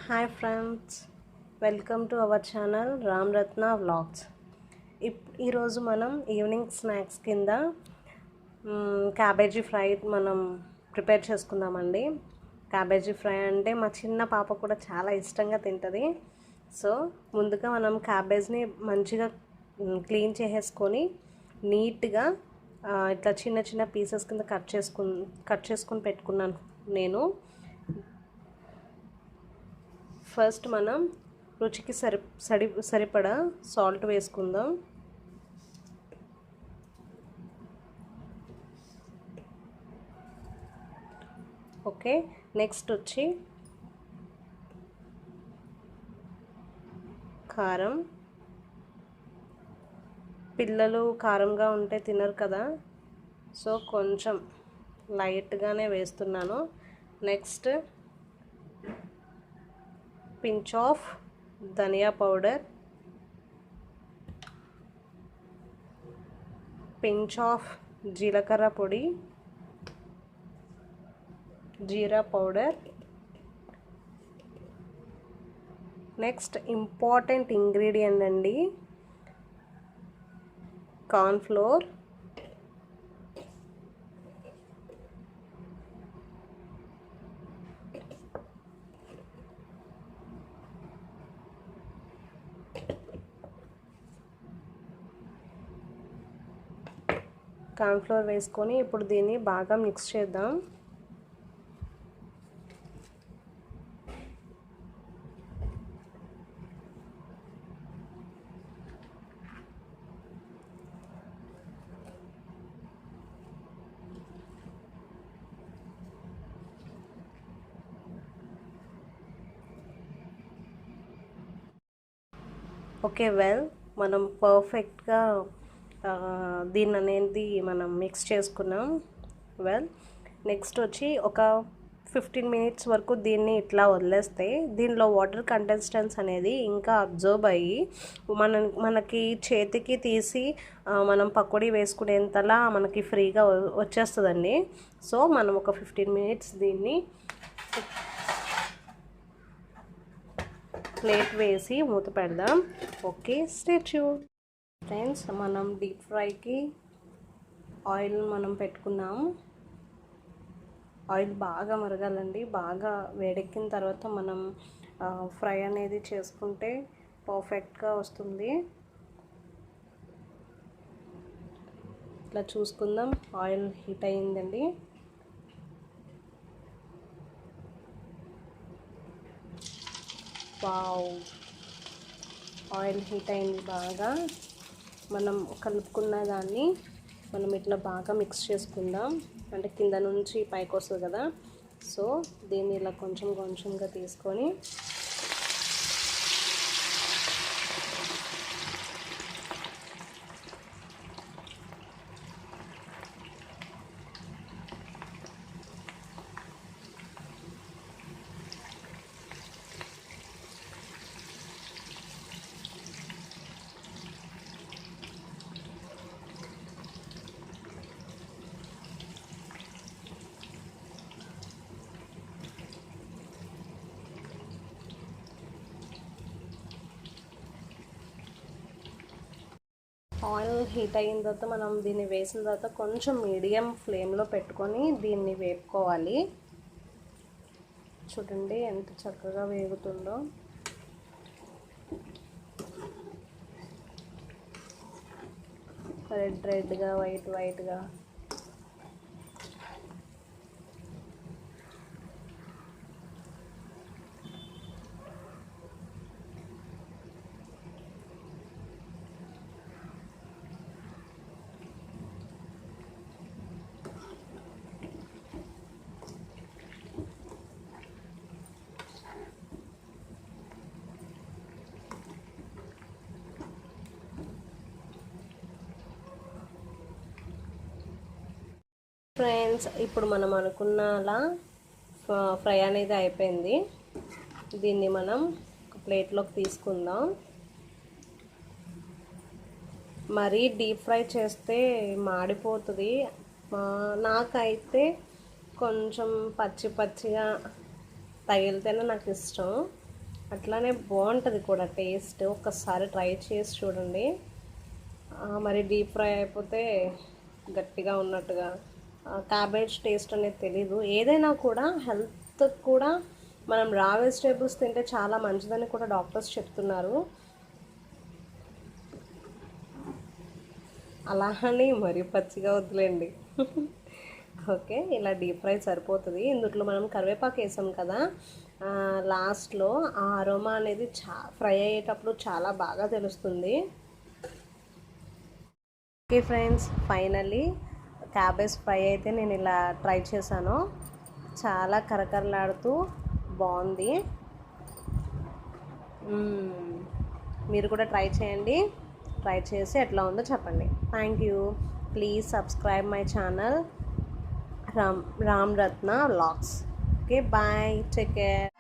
Hi friends, welcome to our channel Ram Ratna vlogs. ఈరోజు మనం evening snacks కింద క్యాబేజీ ఫ్రై మనం ప్రిపేర్ చేసుకుందామండి. క్యాబేజీ ఫ్రై అంటే మా చిన్న పాప కూడా చాలా ఇష్టంగా తింటుంది. సో ముందుగా మనం క్యాబేజ్ని మంచిగా క్లీన్ చేసేసుకొని నీట్గా ఇట్లా చిన్న చిన్న పీసెస్ కింద కట్ చేసుకొని పెట్టుకున్నాను నేను. ఫస్ట్ మనం రుచికి సరిపడా సాల్ట్ వేసుకుందాం. ఓకే, నెక్స్ట్ వచ్చి కారం. పిల్లలు కారంగా ఉంటే తినరు కదా, సో కొంచెం లైట్గానే వేస్తున్నాను. నెక్స్ట్ pinch of ధనియా పౌడర్, pinch of జీలకర్ర పొడి, జీరా పౌడర్. నెక్స్ట్ ఇంపార్టెంట్ ఇంగ్రీడియంట్ అండి, కార్న్ ఫ్లోర్. కార్న్ఫ్లోర్ వేసుకొని ఇప్పుడు దీన్ని బాగా మిక్స్ చేద్దాం. ఓకే, మనం పర్ఫెక్ట్గా దీన్ని అనేది మనం మిక్స్ చేసుకున్నాం. నెక్స్ట్ వచ్చి ఒక 15 మినిట్స్ వరకు దీన్ని ఇట్లా వదిలేస్తే దీనిలో వాటర్ కంటెన్సెన్స్ అనేది ఇంకా అబ్జర్వ్ అయ్యి మనకి చేతికి తీసి మనం పకోడీ వేసుకునేంతలా మనకి ఫ్రీగా వచ్చేస్తుందండి. సో మనం ఒక 15 మినిట్స్ దీన్ని ప్లేట్ వేసి మూత పెడదాం. Okay, stay tune. ఫ్రెండ్స్, మనం డీప్ ఫ్రైకి ఆయిల్ మనం పెట్టుకున్నాం. ఆయిల్ బాగా మరగాలండి. బాగా వేడెక్కిన తర్వాత మనం ఫ్రై అనేది చేసుకుంటే పర్ఫెక్ట్గా వస్తుంది. ఇట్లా చూసుకుందాం. ఆయిల్ హీట్ అయ్యిందండి. వావ్, ఆయిల్ హీట్ అయింది బాగా. మనం కలుపుకున్న దాన్ని మనం ఇట్లా బాగా మిక్స్ చేసుకుందాం. అంటే కింద నుంచి పైకి వస్తుంది కదా, సో దీన్ని ఇలా కొంచెం కొంచెంగా తీసుకొని ఆయిల్ హీట్ అయిన తర్వాత మనం దీన్ని వేసిన తర్వాత కొంచెం మీడియం ఫ్లేమ్లో పెట్టుకొని దీన్ని వేపుకోవాలి. చూడండి ఎంత చక్కగా వేగుతుందో. రెడ్గా వైట్గా. ఫ్రెండ్స్, ఇప్పుడు మనం అనుకున్నలా ఫ్రై అనేది అయిపోయింది. దీన్ని మనం ఒక ప్లేట్లోకి తీసుకుందాం. మరీ డీప్ ఫ్రై చేస్తే మాడిపోతుంది. నాకైతే కొంచెం పచ్చిగా తగిలితేనే నాకు ఇష్టం. అట్లానే బాగుంటుంది కూడా టేస్ట్. ఒక్కసారి ట్రై చేసి చూడండి. మరి డీప్ ఫ్రై అయిపోతే గట్టిగా ఉన్నట్టుగా క్యాబేజ్ టేస్ట్ అనేది తెలీదు. ఏదైనా కూడా హెల్త్ కూడా మనం రా వెజిటేబుల్స్ తింటే చాలా మంచిదని కూడా డాక్టర్స్ చెప్తున్నారు. అలా అని మరీ పచ్చిగా వద్దులేండి. ఓకే, ఇలా డీప్ ఫ్రై సరిపోతుంది. ఇందులో మనం కరివేపాకు వేసాం కదా, లాస్ట్లో ఆ అరోమా అనేది ఫ్రై అయ్యేటప్పుడు చాలా బాగా తెలుస్తుంది. Okay friends, finally cabbage fry అయితే నేను ఇలా ట్రై చేశాను. చాలా కరకరలాడుతూ బాగుంది. మీరు కూడా ట్రై చేయండి. ట్రై చేసి ఎట్లా ఉందో చెప్పండి. Thank you. Please subscribe my channel Ram Ratna vlogs. Okay, bye, take care.